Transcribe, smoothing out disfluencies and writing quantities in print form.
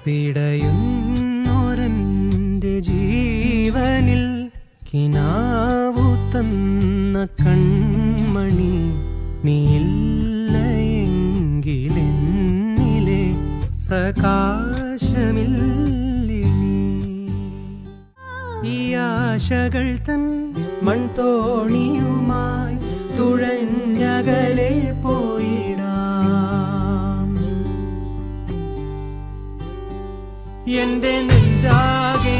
പിടയുന്നൊരെൻ്റെ ജീവനിൽ കിനാവു തന്ന കൺമണി നീയില്ലയെങ്കിലെന്നിലെ പ്രകാശമില്ലിനി. ഈ ആശകൾ തൻ മൺതോണിയുമായി തുഴഞ്ഞകലെ പോയിടാം. എൻ്റെ നെഞ്ചാകെ